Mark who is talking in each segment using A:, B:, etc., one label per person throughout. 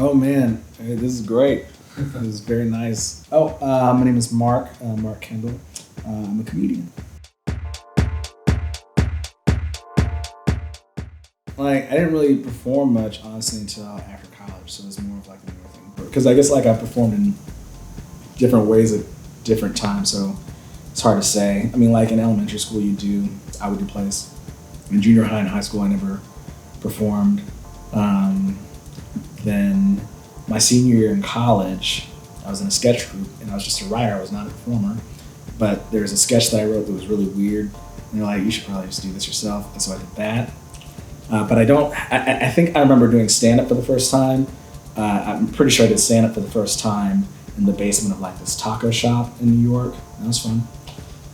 A: Oh man, hey, this is great. This is very nice. My name is Mark Kendall. I'm a comedian. Like, I didn't really perform much, honestly, until after college, so it was more of like a newer thing. Because I guess like I performed in different ways at different times, so it's hard to say. I mean, like in elementary school, I would do plays. In junior high and high school, I never performed. Um, then my senior year in college, I was in a sketch group, and I was just a writer. I was not a performer. But there was a sketch that I wrote that was really weird. And they're like, you should probably just do this yourself. And so I did that. But I don't, I think I remember doing stand-up for the first time. I'm pretty sure I did stand-up for the first time in the basement of like this taco shop in New York. That was fun.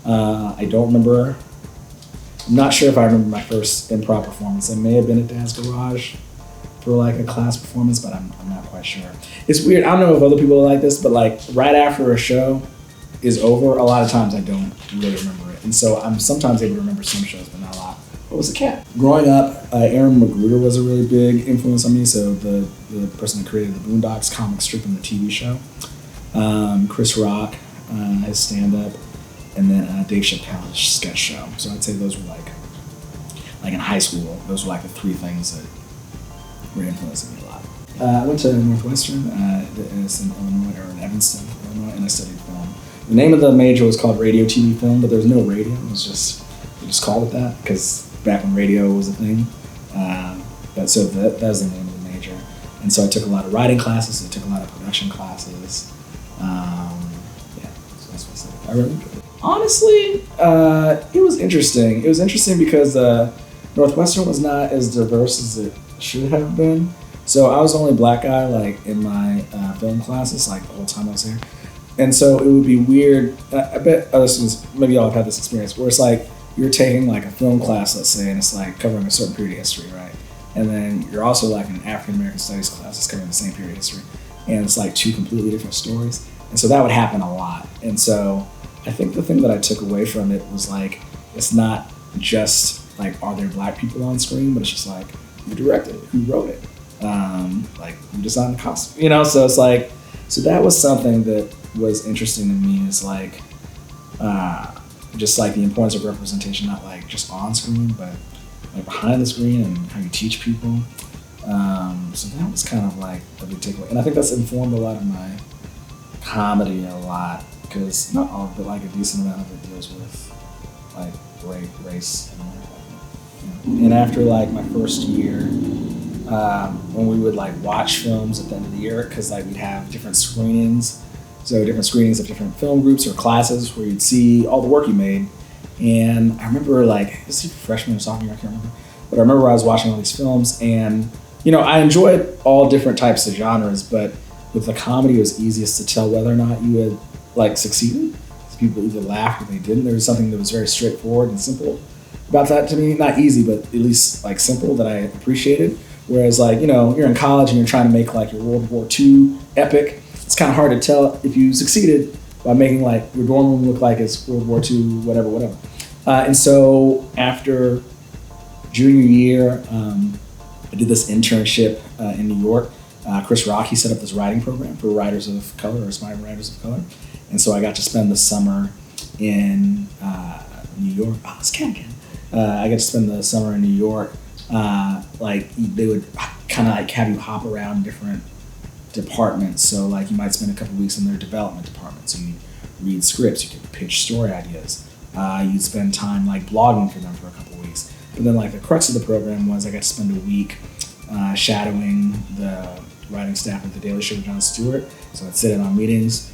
A: I don't remember, I'm not sure if I remember my first improv performance. It may have been at Dad's Garage for like a class performance, but I'm not quite sure. It's weird, I don't know if other people are like this, but like right after a show is over, a lot of times I don't really remember it. And so I'm sometimes able to remember some shows, but not a lot. What was a cat? Growing up, Aaron McGruder was a really big influence on me. So the person that created the Boondocks comic strip and the TV show. Chris Rock, his stand-up, and then Dave Chappelle, his sketch show. So I'd say those were like in high school, those were like the three things that were influencing me a lot. I went to Northwestern, it's in Illinois, or in Evanston, Illinois, and I studied film. The name of the major was called Radio TV Film, but there was no radio. It was just, we just called it that because back when radio was a thing. But so that was the name of the major. And so I took a lot of writing classes, I took a lot of production classes. So that's what I said. I really enjoyed it. Honestly, it was interesting. It was interesting because Northwestern was not as diverse as it should have been. So I was the only black guy like in my film classes like the whole time I was there. And so it would be weird. I bet other students, maybe y'all have had this experience, where it's like you're taking like a film class, let's say, and it's like covering a certain period of history, right? And then you're also like in an African American studies class that's covering the same period of history. And it's like two completely different stories. And so that would happen a lot. And so I think the thing that I took away from it was like, it's not just like, are there black people on screen, but it's just like, who directed it, who wrote it, like who designed the costume, you know? So it's like, so that was something that was interesting to me, is like, just like the importance of representation, not like just on screen, but like behind the screen and how you teach people. So that was kind of like a big takeaway. And I think that's informed a lot of my comedy a lot, because not all, but like a decent amount of it deals with like race and everything. You know? And after like my first year, when we would like watch films at the end of the year, because like we'd have different screenings, so different screenings of different film groups or classes where you'd see all the work you made. And I remember like, this is freshman or sophomore year, I can't remember. But I remember I was watching all these films, and you know, I enjoyed all different types of genres, but with the comedy it was easiest to tell whether or not you had like succeeded. People either laughed or they didn't. There was something that was very straightforward and simple about that to me. Not easy, but at least like simple, that I appreciated. Whereas like, you know, you're in college and you're trying to make like your World War II epic. It's kind of hard to tell if you succeeded by making like your dorm room look like it's World War II, whatever. And so after junior year, I did this internship in New York. Chris Rock, he set up this writing program for writers of color, or aspiring writers of color. And so I got to spend the summer in New York. Oh, it's Ken again. I got to spend the summer in New York. Like they would kind of like have you hop around different departments. So like you might spend a couple weeks in their development department. So you'd read scripts, you could pitch story ideas. You'd spend time like blogging for them for a couple weeks. But then like the crux of the program was I got to spend a week shadowing the writing staff at The Daily Show with Jon Stewart. So I'd sit in on meetings.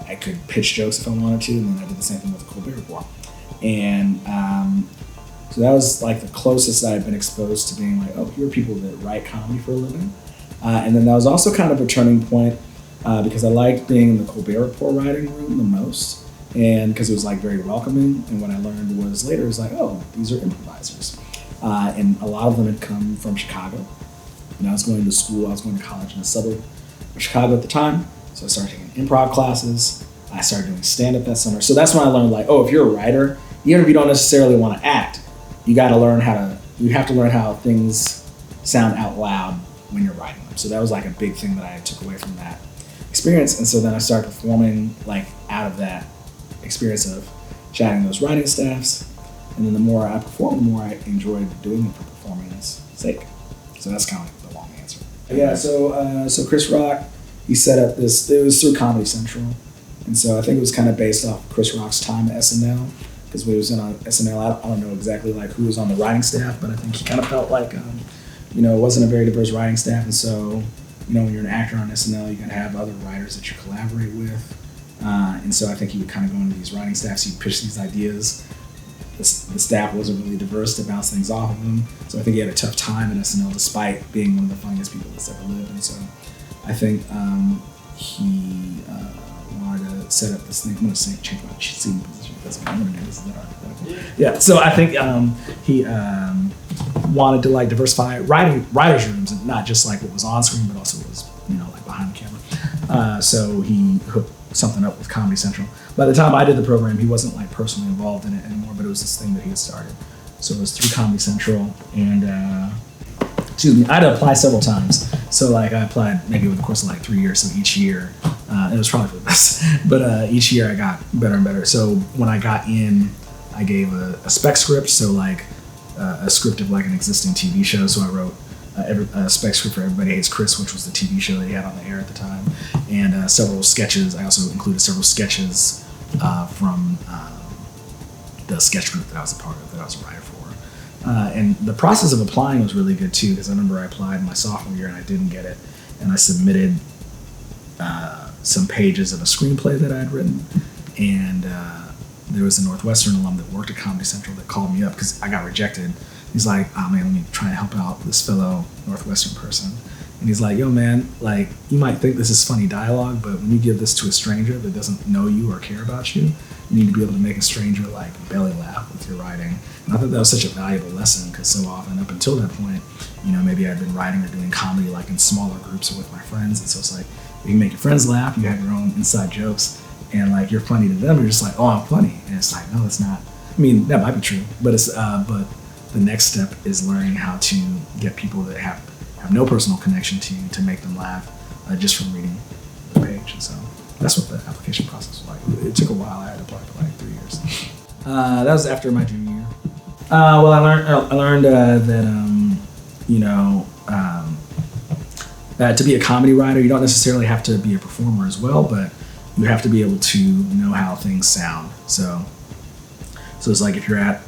A: I could pitch jokes if I wanted to, and then I did the same thing with the Colbert Report. And so that was like the closest that I've been exposed to being like, oh, here are people that write comedy for a living. And then that was also kind of a turning point because I liked being in the Colbert Report writing room the most, and because it was like very welcoming. And what I learned was later is like, oh, these are improvisers. And a lot of them had come from Chicago. And I was going to school, I was going to college in a suburb of Chicago at the time. So I started taking improv classes. I started doing stand-up that summer. So that's when I learned like, oh, if you're a writer, even if you don't necessarily want to act, you have to learn how things sound out loud when you're writing them. So that was like a big thing that I took away from that experience. And so then I started performing like out of that experience of chatting those writing staffs. And then the more I performed, the more I enjoyed doing it for performing's sake. So that's kind of like the long answer. Yeah, so Chris Rock, he set up this, it was through Comedy Central. And so I think it was kind of based off Chris Rock's time at SNL. Because when he was on SNL, I don't know exactly like who was on the writing staff, but I think he kind of felt like, it wasn't a very diverse writing staff. And so, when you're an actor on SNL, you gotta have other writers that you collaborate with. And so I think he would kind of go into these writing staffs, he'd pitch these ideas. The staff wasn't really diverse to bounce things off of him. So I think he had a tough time at SNL despite being one of the funniest people that's ever lived. And so I think he wanted to set up this thing. I'm going to change my seating position because I'm going to do this. Yeah, so I think he wanted to like diversify writers' rooms and not just like what was on screen, but also what was, like behind the camera. So he hooked something up with Comedy Central. By the time I did the program, he wasn't like personally involved in it anymore, but it was this thing that he had started. So it was through Comedy Central, and I had to apply several times. So like I applied maybe over the course of like 3 years. So each year, it was probably for the best, but each year I got better and better. So when I got in, I gave a spec script. So like a script of like an existing TV show. So I wrote a spec script for Everybody Hates Chris, which was the TV show that he had on the air at the time, and several sketches. I also included several sketches from the sketch group that I was a part of, that I was a writer for. And the process of applying was really good too, because I remember I applied my sophomore year and I didn't get it, and I submitted some pages of a screenplay that I had written, and there was a Northwestern alum that worked at Comedy Central that called me up because I got rejected. He's like, oh man, let me try and help out this fellow Northwestern person. And he's like, yo man, like you might think this is funny dialogue, but when you give this to a stranger that doesn't know you or care about you, you need to be able to make a stranger like belly laugh with your writing. And I thought that was such a valuable lesson, because so often up until that point, maybe I'd been writing or doing comedy like in smaller groups or with my friends. And so it's like, you can make your friends laugh, you have your own inside jokes, and like you're funny to them, you're just like, oh, I'm funny. And it's like, no, it's not. I mean, that might be true, but it's but the next step is learning how to get people that have no personal connection to you to make them laugh just from reading the page. And so that's what the application process was like. It took a while. I had to apply for like 3 years. That was after my junior year. Well, I learned that to be a comedy writer, you don't necessarily have to be a performer as well, but you have to be able to know how things sound. So it's like if you're at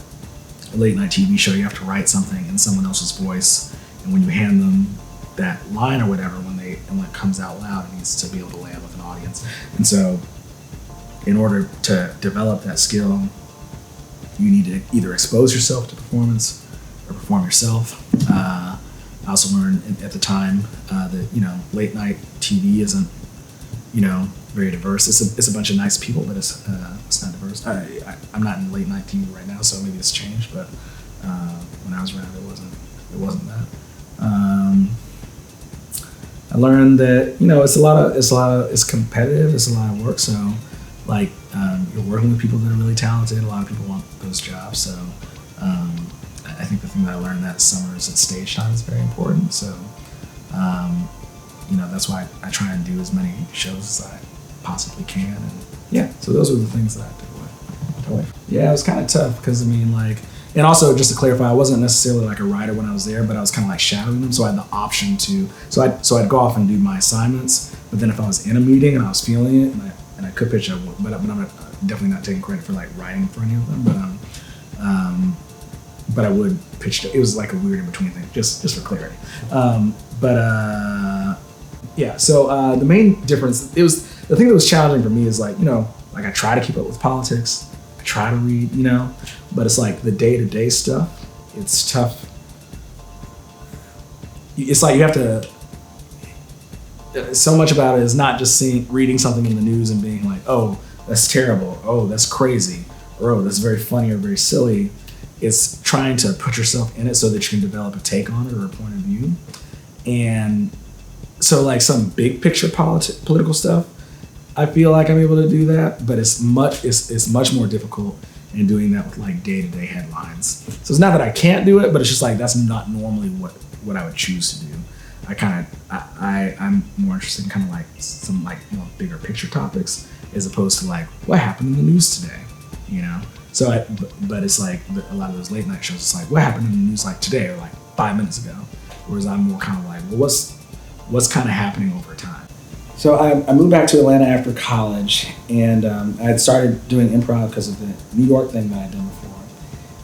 A: a late night TV show, you have to write something in someone else's voice, and when you hand them that line or whatever, when it comes out loud, it needs to be able to land with an audience. And so in order to develop that skill, you need to either expose yourself to performance or perform yourself. I also learned at the time that late night TV isn't very diverse. It's a bunch of nice people, but it's not diverse. I'm not in late night TV right now, so maybe it's changed. But when I was around, it wasn't that. I learned that it's competitive. It's a lot of work. So like you're working with people that are really talented. A lot of people want those jobs. So I think the thing that I learned that summer is that stage time is very important. So that's why I try and do as many shows as I possibly can. And yeah, so those were the things that I took away. Yeah, it was kind of tough because and also just to clarify, I wasn't necessarily like a writer when I was there, but I was kind of like shadowing them. So I had the option to, so I'd go off and do my assignments, but then if I was in a meeting and I was feeling it and I could pitch, I would, but I'm definitely not taking credit for like writing for any of them, but I would pitch. It was like a weird in between thing, just for clarity. Yeah. So the main difference, the thing that was challenging for me is like I try to keep up with politics, I try to read, but it's like the day-to-day stuff. It's tough. It's like you have to. So much about it is not just reading something in the news and being like, oh, that's terrible. Oh, that's crazy. Or oh, that's very funny or very silly. It's trying to put yourself in it so that you can develop a take on it or a point of view. And so like some big picture political stuff, I feel like I'm able to do that, but it's much more difficult in doing that with like day-to-day headlines. So it's not that I can't do it, but it's just like that's not normally what I would choose to do. I'm more interested in kind of like some like bigger picture topics as opposed to like what happened in the news today, you know. So but it's like a lot of those late night shows. It's like what happened in the news like today or like 5 minutes ago, whereas I'm more kind of like, well, what's kind of happening over time. So I moved back to Atlanta after college, and I had started doing improv because of the New York thing that I'd done before.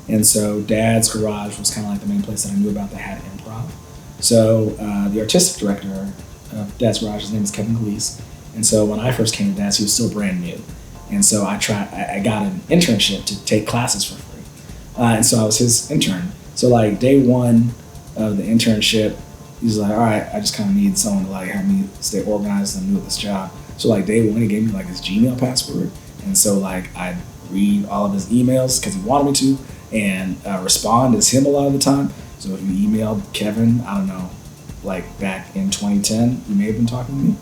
A: And so Dad's Garage was kind of like the main place that I knew about that had improv. So the artistic director of Dad's Garage, his name is Kevin Gleese. And so when I first came to Dad's, he was still brand new. And so I got an internship to take classes for free. And so I was his intern. So like day one of the internship, he's like, all right, I just kind of need someone to like help me stay organized and new at this job. So like day one, he gave me like his Gmail password. And so like I'd read all of his emails because he wanted me to, and respond as him a lot of the time. So if you emailed Kevin, I don't know, like back in 2010, you may have been talking to me.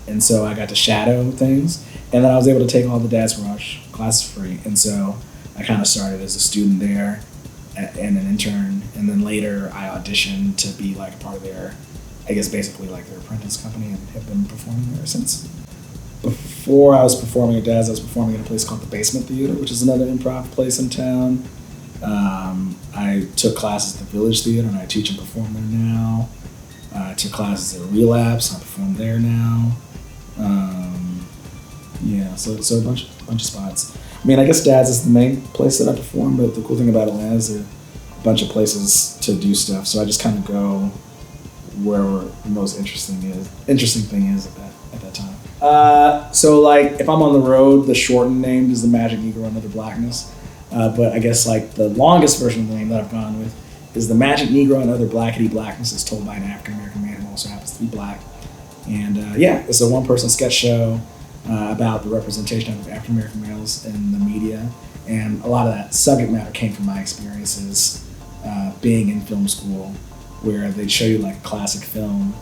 A: And so I got to shadow things. And then I was able to take all the Dad's Garage classes free. And so I kind of started as a student there and an intern. And then later I auditioned to be like a part of their, I guess basically like their apprentice company, and have been performing there since. Before I was performing at Dad's, I was performing at a place called the Basement Theater, which is another improv place in town. I took classes at the Village Theater, and I teach and perform there now. I took classes at Relapse, I perform there now. So a bunch of spots. I mean, I guess Dad's is the main place that I perform, but the cool thing about Atlanta is there are a bunch of places to do stuff. So I just kind of go where the most interesting thing is at that time. So like if I'm on the road, the shortened name is the Magic Negro and Other Blackness. But I guess like the longest version of the name that I've gone with is the Magic Negro and Other Blackety Blackness, told by an African American man who also happens to be black. And it's a one-person sketch show about the representation of African American males in the media. And a lot of that subject matter came from my experiences being in film school, where they'd show you like a classic film,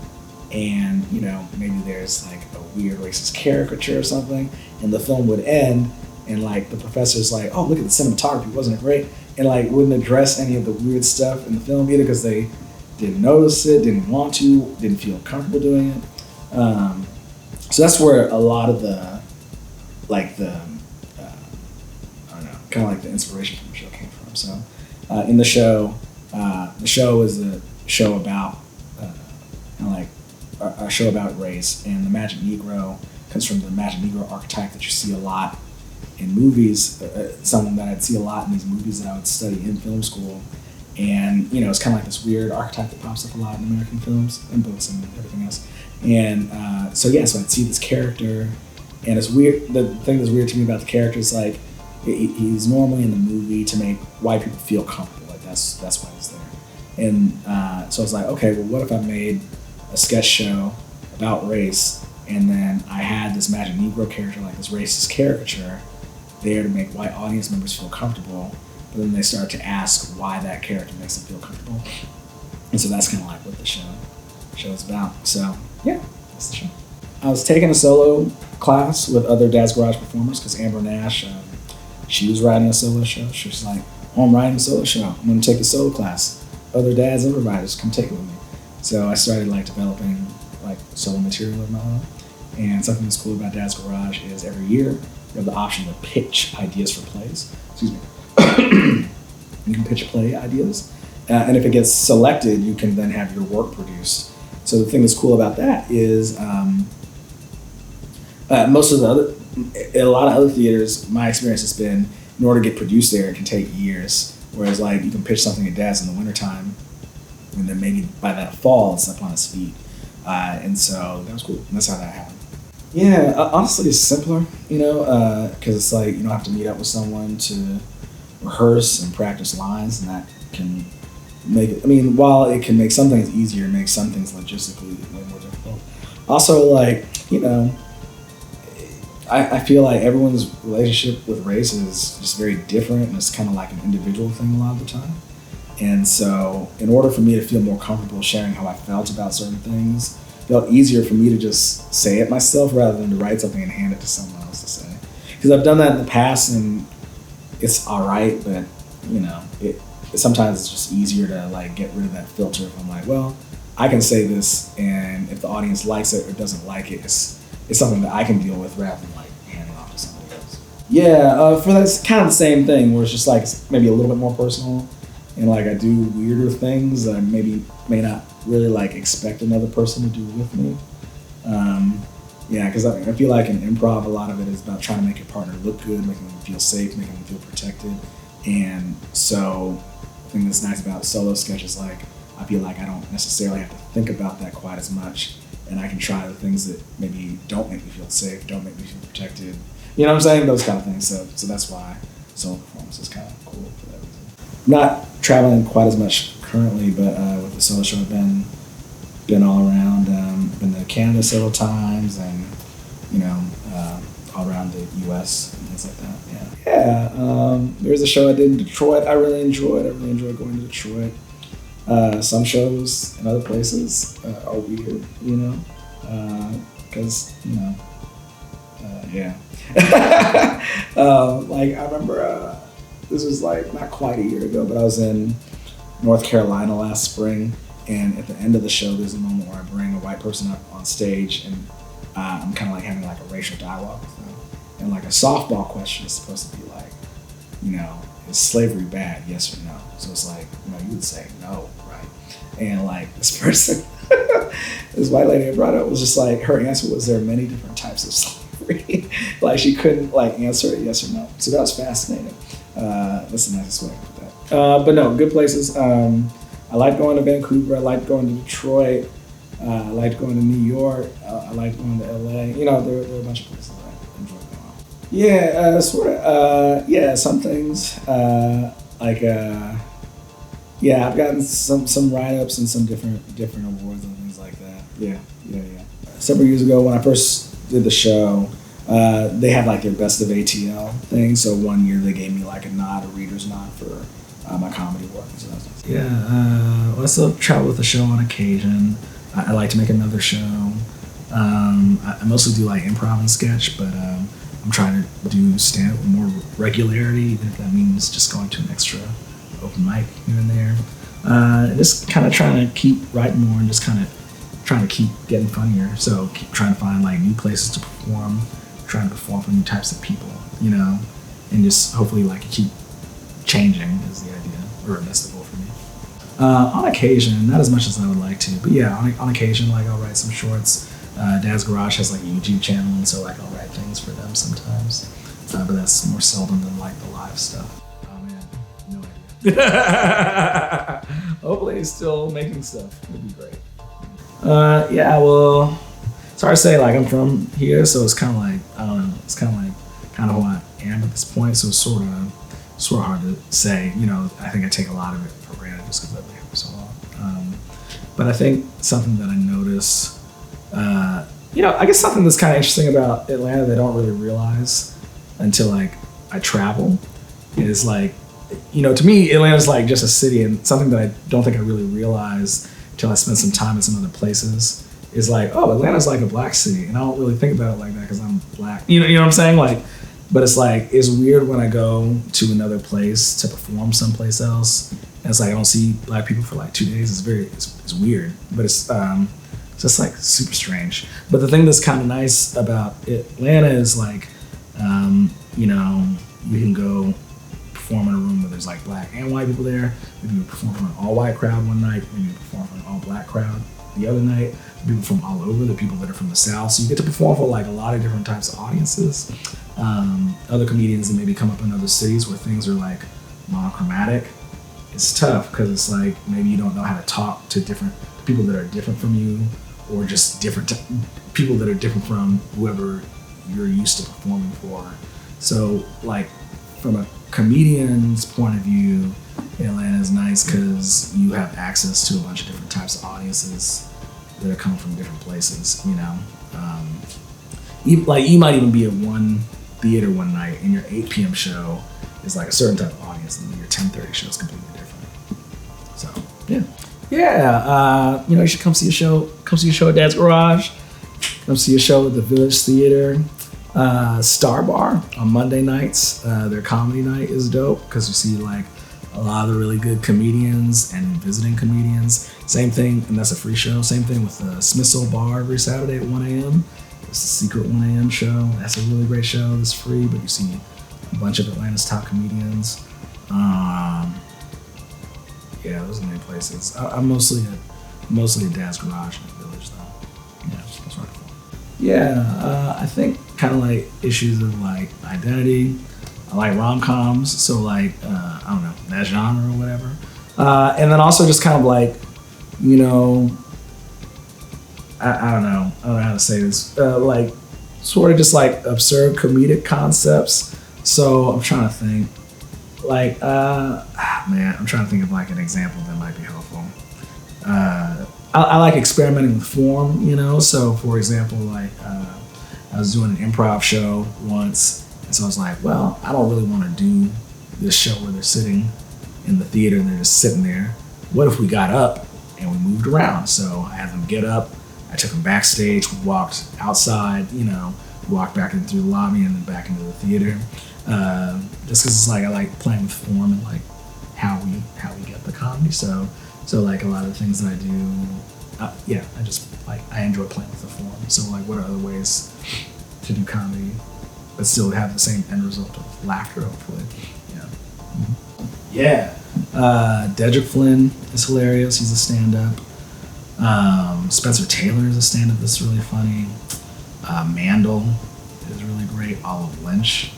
A: and maybe there's like a weird racist caricature or something, and the film would end, and like the professor's like, oh, look at the cinematography, wasn't it great? And like wouldn't address any of the weird stuff in the film either because they didn't notice it, didn't want to, didn't feel comfortable doing it. So that's where a lot of the kind of like the inspiration from the show came from. So in the show is a show about a show about race, and the Magic Negro comes from the Magic Negro archetype that you see a lot in movies, something that I'd see a lot in these movies that I would study in film school. And it's kind of like this weird archetype that pops up a lot in American films and books and everything else. And so I'd see this character, and it's weird. The thing that's weird to me about the character is like he's normally in the movie to make white people feel comfortable. Like that's why he's there. And so I was like, okay, well, what if I made a sketch show about race, and then I had this Magic Negro character, like this racist caricature, there to make white audience members feel comfortable, but then they start to ask why that character makes them feel comfortable. And so that's kind of like what the show is about. So yeah, that's the show. I was taking a solo class with other Dad's Garage performers because Amber Nash, she was writing a solo show. She was like, oh, I'm writing a solo show. I'm going to take a solo class. Other dads and writers, come take it with me. So I started like developing like solo material of my own. And something that's cool about Dad's Garage is every year you have the option to pitch ideas for plays. Excuse me. You can pitch play ideas. And if it gets selected, you can then have your work produced. So the thing that's cool about that is a lot of other theaters, my experience has been, in order to get produced there, it can take years. Whereas like you can pitch something at Dad's in the wintertime, and then maybe by that fall it's up on its feet. And so that was cool. And that's how that happened. Yeah, honestly, it's simpler, because it's like you don't have to meet up with someone to rehearse and practice lines, and that can make it. I mean, while it can make some things easier, it makes some things logistically way more difficult. Also, like I feel like everyone's relationship with race is just very different, and it's kind of like an individual thing a lot of the time. And so, in order for me to feel more comfortable sharing how I felt about certain things, it felt easier for me to just say it myself rather than to write something and hand it to someone else to say. Because I've done that in the past, and it's all right, but sometimes it's just easier to like get rid of that filter. If I'm like, well, I can say this, and if the audience likes it or doesn't like it, it's something that I can deal with rather than like handing off to somebody else. Yeah, for that's kind of the same thing where it's just like maybe a little bit more personal, and like I do weirder things that I maybe may not really like expect another person to do with me. Yeah, because I feel like in improv, a lot of it is about trying to make your partner look good, making them feel safe, making them feel protected. And so the thing that's nice about solo sketch is like, I feel like I don't necessarily have to think about that quite as much. And I can try the things that maybe don't make me feel safe, don't make me feel protected. You know what I'm saying? Those kind of things. So that's why solo performance is kind of cool for that reason. Not traveling quite as much currently, but with the solo show, I've been all around. Been to Canada several times, and all around the U.S. and things like that. Yeah. There was a show I did in Detroit. I really enjoyed going to Detroit. Some shows in other places are weird, because yeah. Like I remember this was like not quite a year ago, but I was in North Carolina last spring. And at the end of the show, there's a moment where I bring a white person up on stage, and I'm kind of like having like a racial dialogue with them. And like a softball question is supposed to be like, is slavery bad? Yes or no? So it's like, you would say no, right? And like this person, this white lady I brought up was just like, her answer was there are many different types of slavery. Like she couldn't like answer it yes or no. So that was fascinating. That's the nicest way to put that. But no, good places. I like going to Vancouver. I like going to Detroit. I like going to New York. I like going to LA. There are a bunch of places I enjoy going. Yeah, sort of. Yeah, some things I've gotten some write-ups and some different awards and things like that. Yeah. Several years ago, when I first did the show, they had like their best of ATL thing. So one year they gave me like a reader's nod for my comedy work. So that's nice. Yeah, I still travel with the show on occasion. I like to make another show. I mostly do like improv and sketch, but I'm trying to do stand-up with more regularity, even if that means just going to an extra open mic here and there. Just kind of trying to keep writing more and just kind of trying to keep getting funnier. So keep trying to find like new places to perform, trying to perform for new types of people, and just hopefully like keep changing is the idea, or that's the goal for me. On occasion, not as much as I would like to, but yeah, on occasion, like I'll write some shorts. Dad's Garage has like a YouTube channel, and so like I'll write things for them sometimes, but that's more seldom than like the live stuff. Oh man, no idea. Hopefully he's still making stuff. It'd be great. Yeah, well, it's hard to say. Like I'm from here, so it's kind of like I don't know. It's kind of who I am at this point. So it's sort of hard to say. I think I take a lot of it for granted just because I've been here for so long. But I think something that I notice, I guess something that's kind of interesting about Atlanta that I don't really realize until like I travel is like, to me, Atlanta's like just a city, and something that I don't think I really realized until I spent some time in some other places is like, oh, Atlanta's like a black city, and I don't really think about it like that because I'm black. You know what I'm saying? Like, but it's like, it's weird when I go to another place to perform someplace else, and it's like I don't see black people for like 2 days. It's weird, but it's just like super strange. But the thing that's kind of nice about Atlanta is like, you can go perform in a room where there's like black and white people there. Maybe you perform for an all-white crowd one night, maybe you perform for an all-black crowd the other night. People from all over, the people that are from the South. So you get to perform for like a lot of different types of audiences. Other comedians that maybe come up in other cities where things are like monochromatic. It's tough because it's like maybe you don't know how to talk to people that are different from you, or just people that are different from whoever you're used to performing for. So like from a comedian's point of view, Atlanta is nice because you have access to a bunch of different types of audiences that are coming from different places. You might even be at one theater one night, and your 8 p.m. show is like a certain type of audience, and your 10:30 show is completely different. So yeah. You should come see a show. Come see a show at Dad's Garage. Come see a show at the Village Theater. Star Bar on Monday nights. Their comedy night is dope because you see like a lot of the really good comedians and visiting comedians. Same thing, and that's a free show. Same thing with the Smithsonian Bar every Saturday at 1 a.m. It's the secret 1 a.m. show. That's a really great show. It's free, but you see a bunch of Atlanta's top comedians. Yeah, those are the main places. I'm mostly at Dad's Garage in the Village, though. Yeah, that's right. Yeah, I think kind of like issues of like identity. I like rom-coms, so like I don't know, that genre or whatever. And then also just kind of like, you know, I don't know how to say this. Like sort of just like absurd comedic concepts. So I'm trying to think. Like, I'm trying to think of like an example that might be helpful. I like experimenting with form, you know? So for example, like I was doing an improv show once, and so I was like, well, I don't really want to do this show where they're sitting in the theater and they're just sitting there. What if we got up and we moved around? So I had them get up, I took them backstage, we walked outside, you know, walked back in through the lobby and then back into the theater. Just because it's like I like playing with form and like how we get the comedy. So like a lot of the things that I do, I just like I enjoy playing with the form. So like, what are other ways to do comedy but still have the same end result of laughter, hopefully? Yeah. Dedrick Flynn is hilarious. He's a stand-up. Spencer Taylor is a stand-up that's really funny. Mandel is really great. Olive Lynch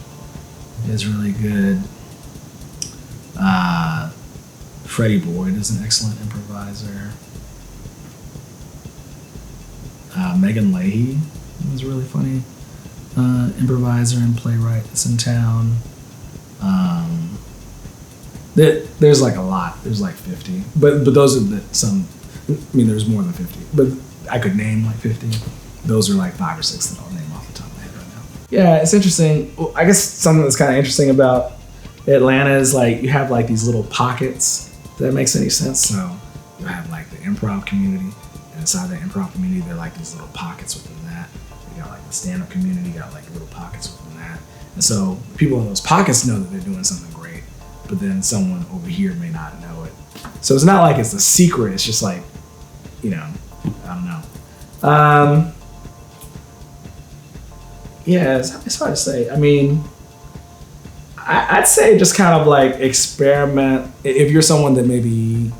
A: is really good. Freddie Boyd is an excellent improviser. Megan Leahy is a really funny improviser and playwright that's in town. There's like a lot. There's like 50, but those are some. I mean, there's more than 50, but I could name like 50. Those are like 5 or 6 that I'll name off the top of my head right now. Yeah, it's interesting. Well, I guess something that's kind of interesting about Atlanta is like you have like these little pockets. If that makes any sense. So you have like the improv community, and inside the improv community, there are like these little pockets within that. You got like the stand-up community, you got like little pockets within that. And so people in those pockets know that they're doing something great, but then someone over here may not know it. So it's not like it's a secret. It's just like, you know, I don't know. Yeah, it's hard to say. I mean, I'd say just kind of like experiment. If you're someone that maybe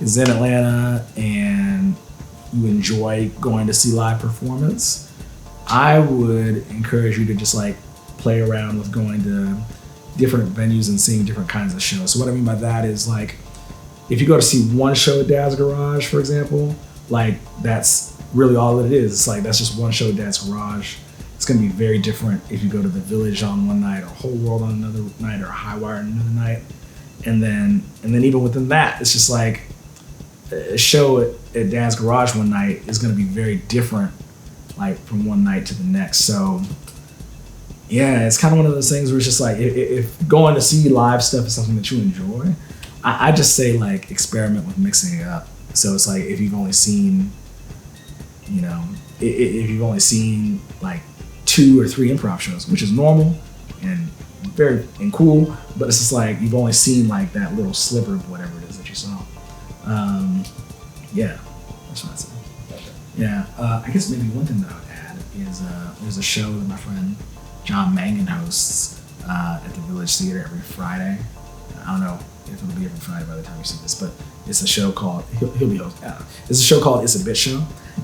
A: is in Atlanta and you enjoy going to see live performance, I would encourage you to just like play around with going to different venues and seeing different kinds of shows. So what I mean by that is like, if you go to see one show at Dad's Garage, for example, like that's really all that it is. It's like, that's just one show at Dad's Garage. It's gonna be very different if you go to the Village on one night, or Whole World on another night, or High Wire on another night. And then even within that, it's just like a show at Dad's Garage one night is gonna be very different, like from one night to the next. So yeah, it's kind of one of those things where it's just like, if going to see live stuff is something that you enjoy, I just say like experiment with mixing it up. So it's like, if you've only seen, you know, if you've only seen like 2 or 3 improv shows, which is normal and very cool, but it's just like you've only seen like that little sliver of whatever it is that you saw. Yeah, that's what I'd say. Yeah, I guess maybe one thing that I would add is there's a show that my friend John Mangan hosts at the Village Theater every Friday. I don't know if it'll be every Friday by the time you see this, but it's a show called, he'll be hosting. It's a show called It's a Bitch Show,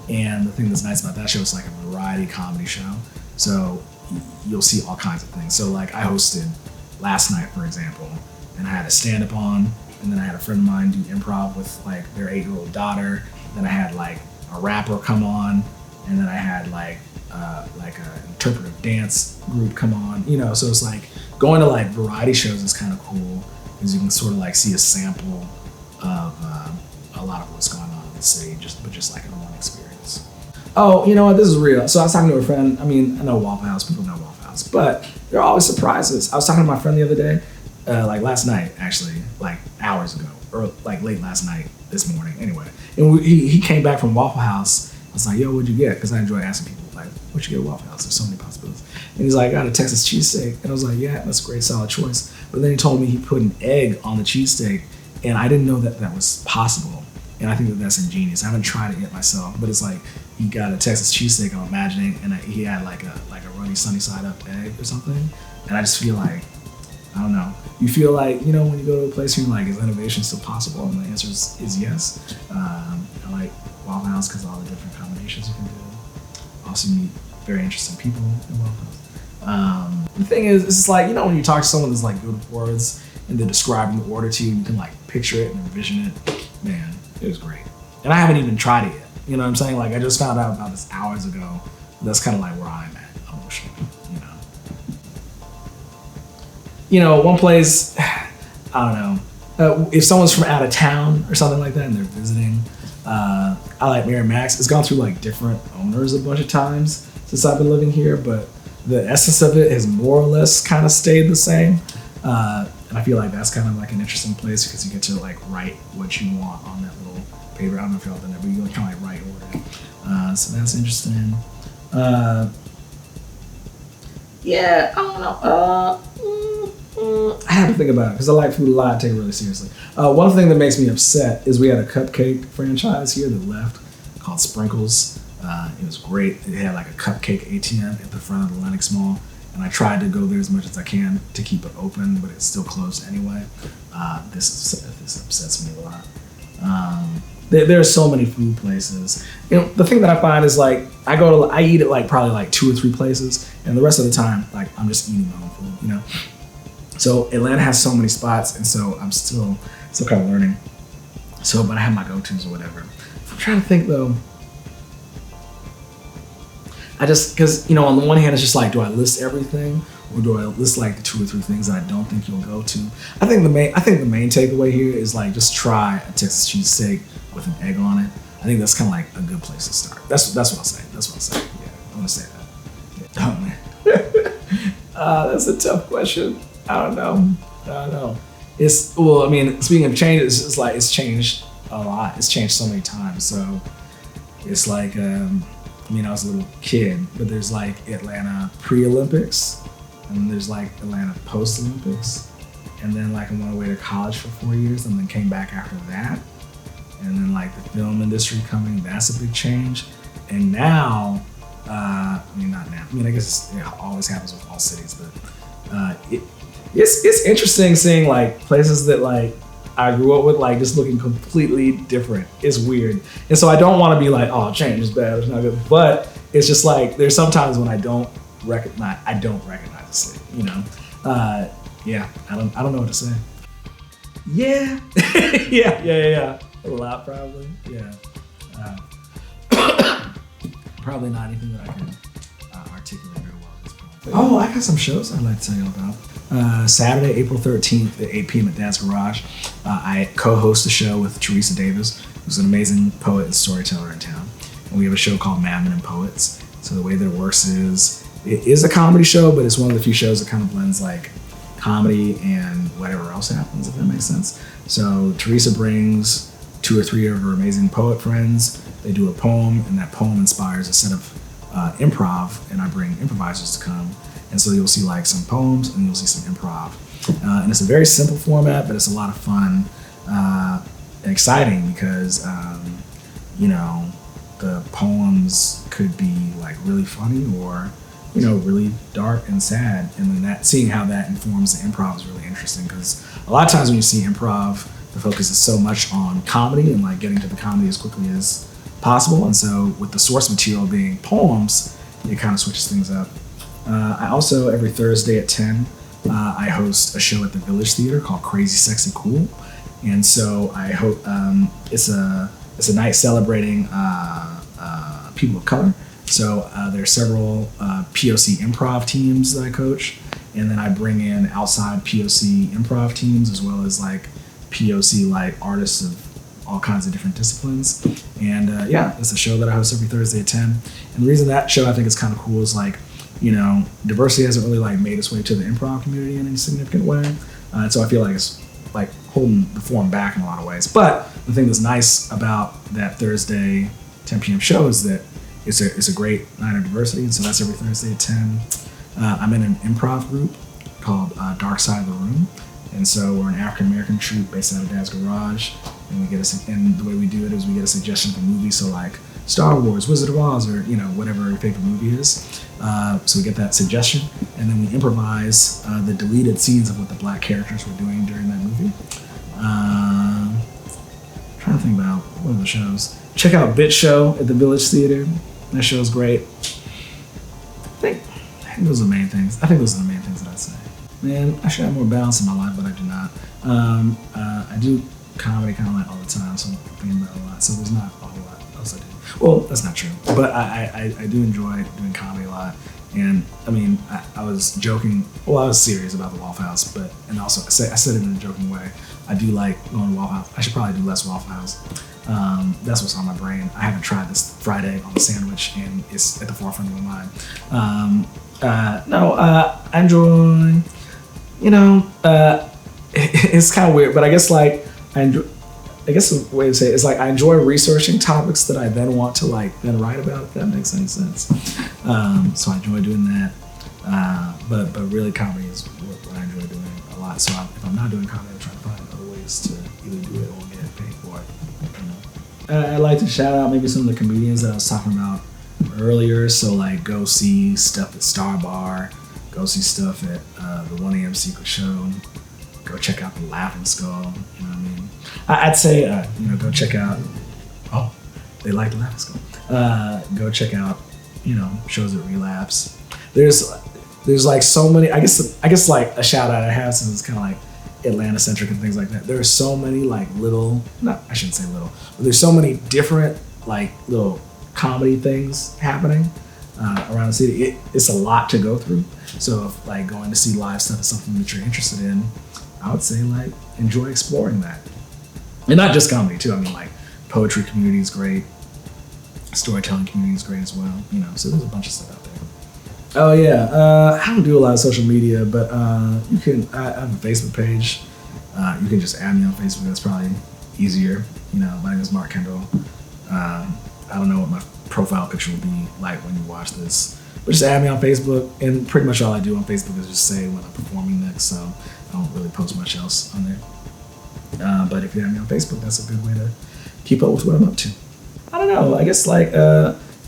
A: and the thing that's nice about that show is like a variety comedy show. So you'll see all kinds of things. So like I hosted last night, for example, and I had a stand-up on, and then I had a friend of mine do improv with like their 8-year-old daughter. Then I had like a rapper come on, and then I had like an interpretive dance group come on. You know, so it's like going to like variety shows is kind of cool because you can sort of like see a sample of a lot of what's going on in the city, just like in one experience. Oh, you know what? This is real. So I was talking to a friend. I mean, I know Waffle House. People know Waffle House, but there are always surprises. I was talking to my friend the other day, like last night, actually, like hours ago, or like late last night, this morning. Anyway, and he came back from Waffle House was like, yo, what'd you get? Because I enjoy asking people, like, what'd you get at Waffle House? There's so many possibilities. And he's like, I got a Texas cheesesteak. And I was like, yeah, that's a great, solid choice. But then he told me he put an egg on the cheesesteak, and I didn't know that that was possible. And I think that that's ingenious. I haven't tried it yet myself, but it's like he got a Texas cheesesteak, I'm imagining, and he had like a runny sunny side up egg or something. And I just feel like, I don't know. You feel like, you know, when you go to a place, you're like, is innovation still possible? And the answer is yes. I like Waffle House because of all the different combinations you can do. Also meet very interesting people in Waffle House. The thing is, it's just like, you know, when you talk to someone that's like good with words and they're describing the order to you, you can like picture it and envision it. Man, it was great. And I haven't even tried it yet. You know what I'm saying? Like, I just found out about this hours ago. That's kind of like where I'm at emotionally, you know. You know, one place, I don't know, if someone's from out of town or something like that and they're visiting, I like Mary Max. It's gone through like different owners a bunch of times since I've been living here, but the essence of it has more or less kind of stayed the same. And I feel like that's kind of like an interesting place because you get to like write what you want on that little paper. I don't know if y'all done that, but you kind of like write order. So that's interesting. Yeah, I don't know. I have to think about it because I like food a lot. I take it really seriously. One thing that makes me upset is we had a cupcake franchise here that left called Sprinkles. It was great. It had like a cupcake ATM at the front of the Lenox Mall, and I tried to go there as much as I can to keep it open, but it's still closed anyway. This upsets me a lot. There are so many food places. You know, the thing that I find is like I eat at like probably like 2 or 3 places, and the rest of the time like I'm just eating my own food, you know. So Atlanta has so many spots, and so I'm still kind of learning. So, but I have my go-tos or whatever. I'm trying to think though. Because, you know, on the one hand, it's just like, do I list everything, or do I list like the 2 or 3 things that I don't think you'll go to? I think the main takeaway here is like just try a Texas cheesesteak with an egg on it. I think that's kind of like a good place to start. That's what I'll say. Yeah, I'm gonna say that. Yeah. Oh man, that's a tough question. I don't know. Speaking of change, it's like it's changed a lot. It's changed so many times. So it's like, I was a little kid, but there's like Atlanta pre-Olympics, and there's like Atlanta post-Olympics, and then like I went away to college for 4 years, and then came back after that, and then like the film industry coming, that's a big change, and now, not now. I guess it always happens with all cities, but it's interesting seeing like places that like I grew up with like just looking completely different. It's weird. And so I don't want to be like, oh, change is bad, it's not good. But it's just like there's sometimes when I don't recognize the city, you know? Yeah, I don't know what to say. Yeah. yeah. A lot probably. Yeah. Probably not anything that I can articulate very well at this point. Oh, I got some shows I'd like to tell you about. Saturday, April 13th at 8 p.m. at Dad's Garage. I co-host a show with Teresa Davis, who's an amazing poet and storyteller in town. And we have a show called Madmen and Poets. So the way that it works is, it is a comedy show, but it's one of the few shows that kind of blends like comedy and whatever else happens, if that makes sense. So Teresa brings 2 or 3 of her amazing poet friends. They do a poem, and that poem inspires a set of improv, and I bring improvisers to come. And so you'll see like some poems and you'll see some improv. And it's a very simple format, but it's a lot of fun and exciting because, the poems could be like really funny or, really dark and sad. And then seeing how that informs the improv is really interesting because a lot of times when you see improv, the focus is so much on comedy and like getting to the comedy as quickly as possible. And so with the source material being poems, it kind of switches things up. I also, every Thursday at 10, I host a show at the Village Theater called Crazy Sexy Cool. And so I hope it's a night celebrating people of color. So there are several POC improv teams that I coach. And then I bring in outside POC improv teams as well as like POC like artists of all kinds of different disciplines. And it's a show that I host every Thursday at 10. And the reason that show I think is kind of cool is like, diversity hasn't really like made its way to the improv community in any significant way. And so I feel like it's like holding the form back in a lot of ways. But the thing that's nice about that Thursday 10 p.m. show is that it's a great night of diversity, and so that's every Thursday at 10. I'm in an improv group called Dark Side of the Room, and so we're an African American troupe based out of Dad's Garage, and and the way we do it is we get a suggestion for movies, so like Star Wars, Wizard of Oz, or whatever your favorite movie is. So we get that suggestion, and then we improvise the deleted scenes of what the black characters were doing during that movie. Trying to think about what are the shows. Check out Bit Show at the Village Theater. That show's great. I think those are the main things. I think those are the main things that I'd say. Man, I should have more balance in my life, but I do not. I do comedy kind of like all the time, so I'm thinking about it a lot. So there's not a whole lot else I do. Well, that's not true, but I do enjoy doing comedy a lot. And I mean, I was joking. Well, I was serious about the Waffle House, and also I said it in a joking way. I do like going to Waffle House. I should probably do less Waffle House. That's what's on my brain. I haven't tried this Friday on the sandwich, and it's at the forefront of my mind. I enjoy. It's kind of weird, but I guess like I guess the way to say it is like I enjoy researching topics that I then want to then write about, if that makes any sense. So I enjoy doing that. But really comedy is what I enjoy doing a lot. So if I'm not doing comedy, I'm trying to find other ways to either do it or get paid for it. I'd like to shout out maybe some of the comedians that I was talking about earlier. So like go see stuff at Star Bar, go see stuff at the 1 a.m. Secret Show, go check out the Laughing Skull. You know what I mean? I'd say go check out. Oh, they like the Laughing Skull. Go check out shows at Relapse. There's like so many. I guess like a shout out I have, since it's kind of like Atlanta centric and things like that. There are so many like little. No, I shouldn't say little. But there's so many different like little comedy things happening around the city. It's a lot to go through. So if like going to see live stuff is something that you're interested in, I would say like enjoy exploring that. And not just comedy too. I mean like poetry community is great. Storytelling community is great as well. So there's a bunch of stuff out there. Oh yeah, I don't do a lot of social media, but you can. I have a Facebook page. You can just add me on Facebook. That's probably easier. My name is Mark Kendall. I don't know what my profile picture will be like when you watch this, but just add me on Facebook. And pretty much all I do on Facebook is just say when I'm performing next. So I don't really post much else on there. But if you add me on Facebook, that's a good way to keep up with what I'm up to. I don't know. I guess like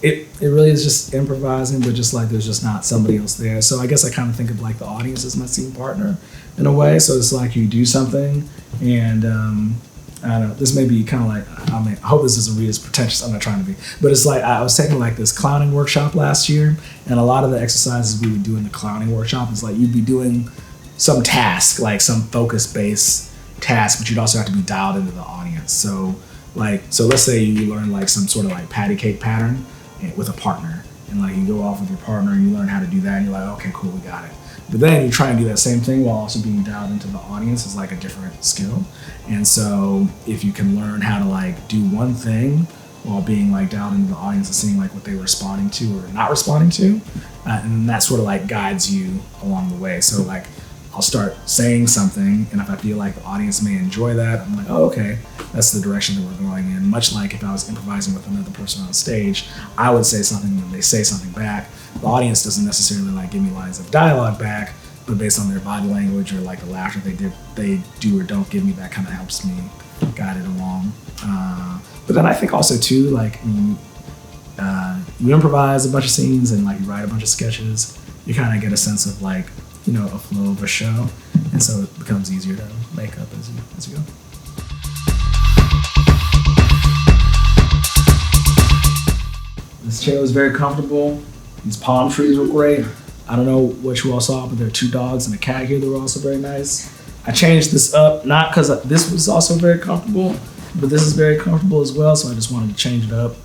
A: it really is just improvising, but just like there's just not somebody else there. So I guess I kind of think of like the audience as my scene partner in a way. So it's like you do something, and I don't know. This may be kind of like I hope this isn't really as pretentious. I'm not trying to be, but it's like I was taking like this clowning workshop last year, and a lot of the exercises we would do in the clowning workshop is like you'd be doing some task, like some focus-based task, but you'd also have to be dialed into the audience. So let's say you learn like some sort of like patty cake pattern with a partner, and like you go off with your partner and you learn how to do that, and you're like, okay, cool, we got it. But then you try and do that same thing while also being dialed into the audience is like a different skill. And so if you can learn how to like do one thing while being like dialed into the audience and seeing like what they were responding to or not responding to, and that sort of like guides you along the way. So like I'll start saying something, and if I feel like the audience may enjoy that, I'm like, oh, okay, that's the direction that we're going in. Much like if I was improvising with another person on stage, I would say something and they say something back. The audience doesn't necessarily like give me lines of dialogue back, but based on their body language or like the laughter they do or don't give me, that kind of helps me guide it along. But then I think also too, like you improvise a bunch of scenes and like you write a bunch of sketches, you kind of get a sense of like, a flow of a show, and so it becomes easier to make up as you go. This chair was very comfortable. These palm trees were great. I don't know what you all saw, but there are 2 dogs and a cat here that were also very nice. I changed this up, not because this was also very comfortable, but this is very comfortable as well, so I just wanted to change it up.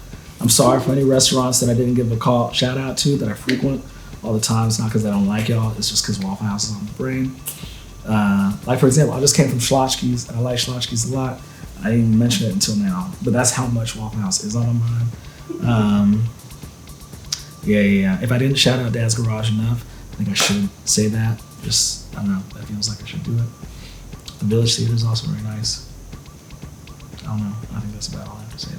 A: I'm sorry for any restaurants that I didn't give a shout out to that I frequent all the time. It's not because I don't like y'all, it's just because Waffle House is on the brain. Like for example, I just came from Schlotzsky's, and I like Schlotzsky's a lot. I didn't even mention it until now, but that's how much Waffle House is on my mind. Yeah. If I didn't shout out Dad's Garage enough, I think I should say that. Just, I don't know, that feels like I should do it. The Village Theater is also very nice. I don't know, I think that's about all I have to say.